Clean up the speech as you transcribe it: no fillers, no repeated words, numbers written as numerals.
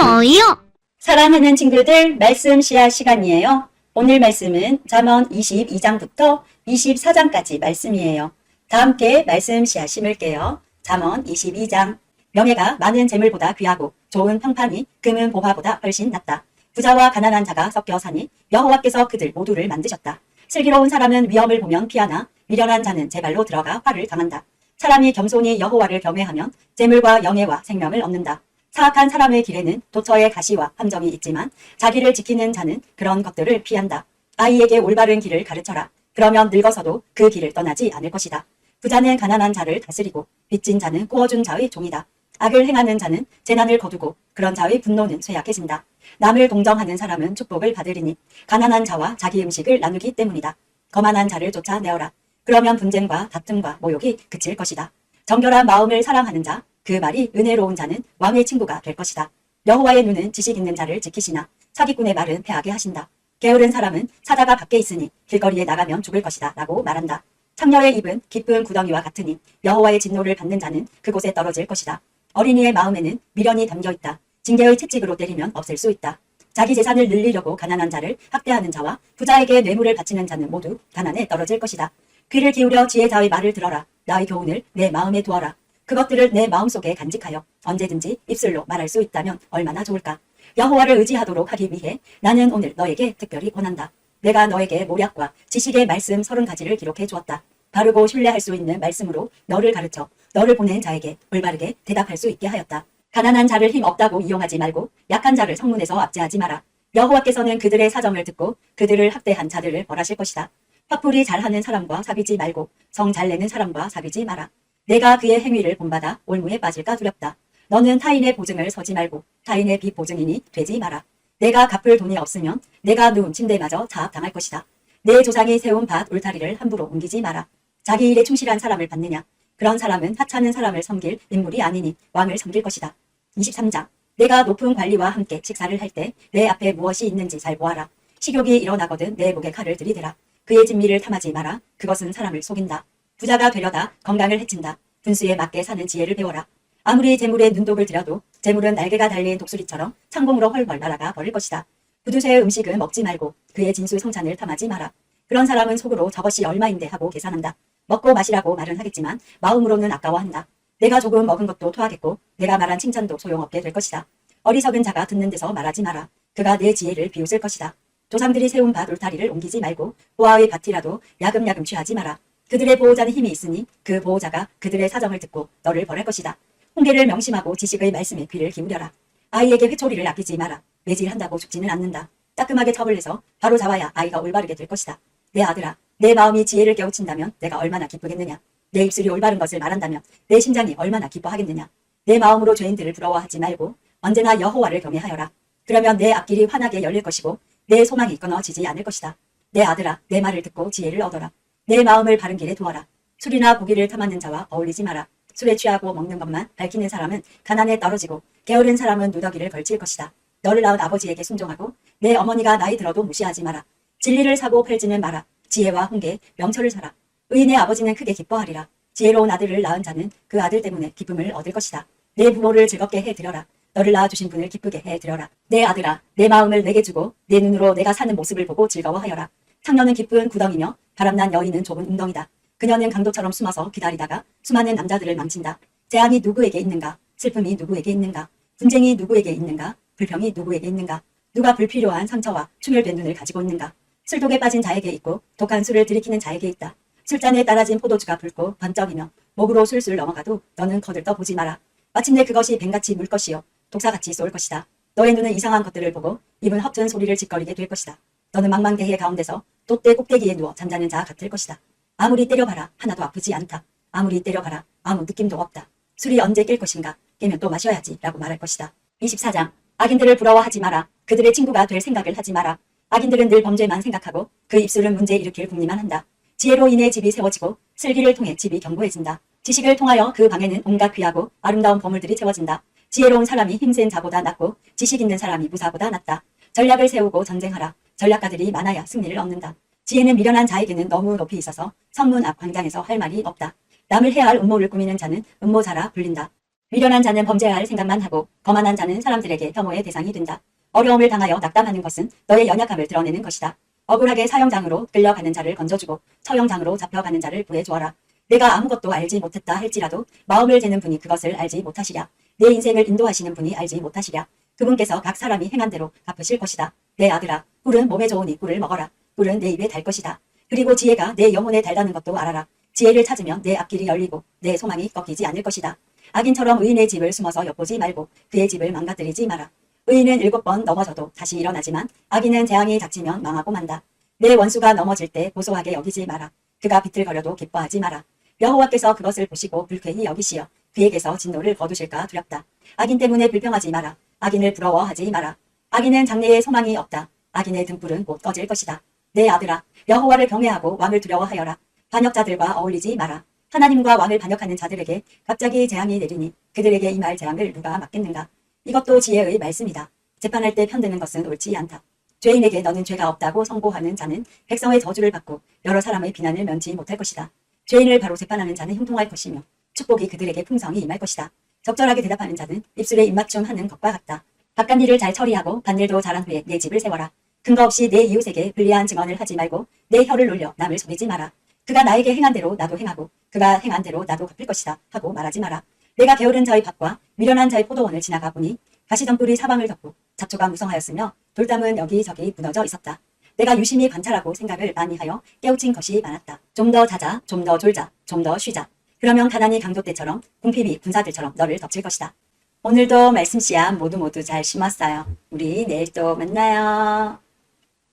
뭐요? 사랑하는 친구들, 말씀 씨앗 시간이에요. 오늘 말씀은 잠언 22장부터 24장까지 말씀이에요. 다 함께 말씀 씨앗 심을게요. 잠언 22장. 명예가 많은 재물보다 귀하고 좋은 평판이 금은 보화보다 훨씬 낫다. 부자와 가난한 자가 섞여 사니 여호와께서 그들 모두를 만드셨다. 슬기로운 사람은 위험을 보면 피하나 미련한 자는 제 발로 들어가 화를 당한다. 사람이 겸손히 여호와를 경외하면 재물과 영예와 생명을 얻는다. 사악한 사람의 길에는 도처의 가시와 함정이 있지만 자기를 지키는 자는 그런 것들을 피한다. 아이에게 올바른 길을 가르쳐라. 그러면 늙어서도 그 길을 떠나지 않을 것이다. 부자는 가난한 자를 다스리고 빚진 자는 꾸어준 자의 종이다. 악을 행하는 자는 재난을 거두고 그런 자의 분노는 쇠약해진다. 남을 동정하는 사람은 축복을 받으리니 가난한 자와 자기 음식을 나누기 때문이다. 거만한 자를 쫓아내어라. 그러면 분쟁과 다툼과 모욕이 그칠 것이다. 정결한 마음을 사랑하는 자, 그 말이 은혜로운 자는 왕의 친구가 될 것이다. 여호와의 눈은 지식 있는 자를 지키시나 사기꾼의 말은 패하게 하신다. 게으른 사람은 사자가 밖에 있으니 길거리에 나가면 죽을 것이다 라고 말한다. 창녀의 입은 깊은 구덩이와 같으니 여호와의 진노를 받는 자는 그곳에 떨어질 것이다. 어린이의 마음에는 미련이 담겨있다. 징계의 채찍으로 때리면 없앨 수 있다. 자기 재산을 늘리려고 가난한 자를 학대하는 자와 부자에게 뇌물을 바치는 자는 모두 가난에 떨어질 것이다. 귀를 기울여 지혜자의 말을 들어라. 나의 교훈을 내 마음에 두어라. 그것들을 내 마음속에 간직하여 언제든지 입술로 말할 수 있다면 얼마나 좋을까. 여호와를 의지하도록 하기 위해 나는 오늘 너에게 특별히 권한다. 내가 너에게 모략과 지식의 말씀 30가지를 기록해 주었다. 바르고 신뢰할 수 있는 말씀으로 너를 가르쳐 너를 보낸 자에게 올바르게 대답할 수 있게 하였다. 가난한 자를 힘 없다고 이용하지 말고 약한 자를 성문에서 압제하지 마라. 여호와께서는 그들의 사정을 듣고 그들을 학대한 자들을 벌하실 것이다. 화풀이 잘하는 사람과 사귀지 말고 성 잘 내는 사람과 사귀지 마라. 내가 그의 행위를 본받아 올무에 빠질까 두렵다. 너는 타인의 보증을 서지 말고 타인의 비보증인이 되지 마라. 내가 갚을 돈이 없으면 내가 누운 침대마저 자압당할 것이다. 내 조상이 세운 밭 울타리를 함부로 옮기지 마라. 자기 일에 충실한 사람을 받느냐? 그런 사람은 하찮은 사람을 섬길 인물이 아니니 왕을 섬길 것이다. 23장. 내가 높은 관리와 함께 식사를 할 때 내 앞에 무엇이 있는지 잘 보아라. 식욕이 일어나거든 내 목에 칼을 들이대라. 그의 진미를 탐하지 마라. 그것은 사람을 속인다. 부자가 되려다 건강을 해친다. 분수에 맞게 사는 지혜를 배워라. 아무리 재물에 눈독을 들여도 재물은 날개가 달린 독수리처럼 창공으로 헐헐 날아가 버릴 것이다. 부두쇠의 음식은 먹지 말고 그의 진수 성찬을 탐하지 마라. 그런 사람은 속으로 저것이 얼마인데 하고 계산한다. 먹고 마시라고 말은 하겠지만 마음으로는 아까워한다. 내가 조금 먹은 것도 토하겠고 내가 말한 칭찬도 소용없게 될 것이다. 어리석은 자가 듣는 데서 말하지 마라. 그가 내 지혜를 비웃을 것이다. 조상들이 세운 밭 울타리를 옮기지 말고 보아의 밭이라도 야금야금 취하지 마라. 그들의 보호자는 힘이 있으니 그 보호자가 그들의 사정을 듣고 너를 벌할 것이다. 훈계를 명심하고 지식의 말씀에 귀를 기울여라. 아이에게 회초리를 아끼지 마라. 매질한다고 죽지는 않는다. 따끔하게 처벌해서 바로 잡아야 아이가 올바르게 될 것이다. 내 아들아, 내 마음이 지혜를 깨우친다면 내가 얼마나 기쁘겠느냐. 내 입술이 올바른 것을 말한다면 내 심장이 얼마나 기뻐하겠느냐. 내 마음으로 죄인들을 부러워하지 말고 언제나 여호와를 경외하여라. 그러면 내 앞길이 환하게 열릴 것이고 내 소망이 끊어지지 않을 것이다. 내 아들아, 내 말을 듣고 지혜를 얻어라. 내 마음을 바른 길에 두어라. 술이나 고기를 탐하는 자와 어울리지 마라. 술에 취하고 먹는 것만 밝히는 사람은 가난에 떨어지고 게으른 사람은 누더기를 걸칠 것이다. 너를 낳은 아버지에게 순종하고 내 어머니가 나이 들어도 무시하지 마라. 진리를 사고 팔지는 마라. 지혜와 훈계, 명철을 사라. 의인의 아버지는 크게 기뻐하리라. 지혜로운 아들을 낳은 자는 그 아들 때문에 기쁨을 얻을 것이다. 내 부모를 즐겁게 해드려라. 너를 낳아주신 분을 기쁘게 해드려라. 내 아들아, 내 마음을 내게 주고 내 눈으로 내가 사는 모습을 보고 즐거워하여라. 창녀는 깊은 구덩이며 바람난 여인은 좁은 웅덩이다. 그녀는 강도처럼 숨어서 기다리다가 수많은 남자들을 망친다. 재앙이 누구에게 있는가? 슬픔이 누구에게 있는가? 분쟁이 누구에게 있는가? 불평이 누구에게 있는가? 누가 불필요한 상처와 충혈된 눈을 가지고 있는가? 술독에 빠진 자에게 있고 독한 술을 들이키는 자에게 있다. 술잔에 따라진 포도주가 붉고 번쩍이며 목으로 술술 넘어가도 너는 거들떠 보지 마라. 마침내 그것이 뱀같이 물 것이요 독사같이 쏠 것이다. 너의 눈은 이상한 것들을 보고 입은 허튼 소리를 짓거리게 될 것이다. 너는 망망대해 가운데서 돛대 꼭대기에 누워 잠자는 자 같을 것이다. 아무리 때려봐라 하나도 아프지 않다. 아무리 때려봐라 아무 느낌도 없다. 술이 언제 깰 것인가? 깨면 또 마셔야지 라고 말할 것이다. 24장. 악인들을 부러워하지 마라. 그들의 친구가 될 생각을 하지 마라. 악인들은 늘 범죄만 생각하고 그 입술은 문제 일으킬 궁리만 한다. 지혜로 인해 집이 세워지고 슬기를 통해 집이 견고해진다. 지식을 통하여 그 방에는 온갖 귀하고 아름다운 보물들이 채워진다. 지혜로운 사람이 힘센 자보다 낫고 지식 있는 사람이 무사보다 낫다. 전략을 세우고 전쟁하라. 전략가들이 많아야 승리를 얻는다. 지혜는 미련한 자에게는 너무 높이 있어서 성문 앞 광장에서 할 말이 없다. 남을 해야 할 음모를 꾸미는 자는 음모자라 불린다. 미련한 자는 범죄할 생각만 하고 거만한 자는 사람들에게 혐오의 대상이 된다. 어려움을 당하여 낙담하는 것은 너의 연약함을 드러내는 것이다. 억울하게 사형장으로 끌려가는 자를 건져주고 처형장으로 잡혀가는 자를 구해주어라. 내가 아무것도 알지 못했다 할지라도 마음을 재는 분이 그것을 알지 못하시랴. 내 인생을 인도하시는 분이 알지 못하시랴. 그분께서 각 사람이 행한 대로 갚으실 것이다. 내 아들아, 꿀은 몸에 좋으니 꿀을 먹어라. 꿀은 내 입에 달 것이다. 그리고 지혜가 내 영혼에 달다는 것도 알아라. 지혜를 찾으면 내 앞길이 열리고 내 소망이 꺾이지 않을 것이다. 악인처럼 의인의 집을 숨어서 엿보지 말고 그의 집을 망가뜨리지 마라. 의인은 7번 넘어져도 다시 일어나지만 악인은 재앙이 닥치면 망하고 만다. 내 원수가 넘어질 때 고소하게 여기지 마라. 그가 비틀거려도 기뻐하지 마라. 여호와께서 그것을 보시고 불쾌히 여기시어 그에게서 진노를 거두실까 두렵다. 악인 때문에 불평하지 마라. 악인을 부러워하지 마라. 악인은 장래에 소망이 없다. 악인의 등불은 곧 꺼질 것이다. 내 아들아, 여호와를 경외하고 왕을 두려워하여라. 반역자들과 어울리지 마라. 하나님과 왕을 반역하는 자들에게 갑자기 재앙이 내리니 그들에게 임할 재앙을 누가 막겠는가. 이것도 지혜의 말씀이다. 재판할 때 편드는 것은 옳지 않다. 죄인에게 너는 죄가 없다고 선고하는 자는 백성의 저주를 받고 여러 사람의 비난을 면치 못할 것이다. 죄인을 바로 재판하는 자는 형통할 것이며 축복이 그들에게 풍성히 임할 것이다. 적절하게 대답하는 자는 입술에 입맞춤 하는 것과 같다. 바깥 일을 잘 처리하고 밭일도 잘한 후에 내 집을 세워라. 근거 없이 내 이웃에게 불리한 증언을 하지 말고 내 혀를 놀려 남을 속이지 마라. 그가 나에게 행한 대로 나도 행하고 그가 행한 대로 나도 갚을 것이다 하고 말하지 마라. 내가 게으른 자의 밭과 미련한 자의 포도원을 지나가 보니 가시덤불이 사방을 덮고 잡초가 무성하였으며 돌담은 여기저기 무너져 있었다. 내가 유심히 관찰하고 생각을 많이 하여 깨우친 것이 많았다. 좀 더 자자, 좀 더 졸자, 좀 더 쉬자. 그러면 가난이 강도 때처럼 궁핍이 군사들처럼 너를 덮칠 것이다. 오늘도 말씀 씨앗 모두 잘 심었어요. 우리 내일 또 만나요.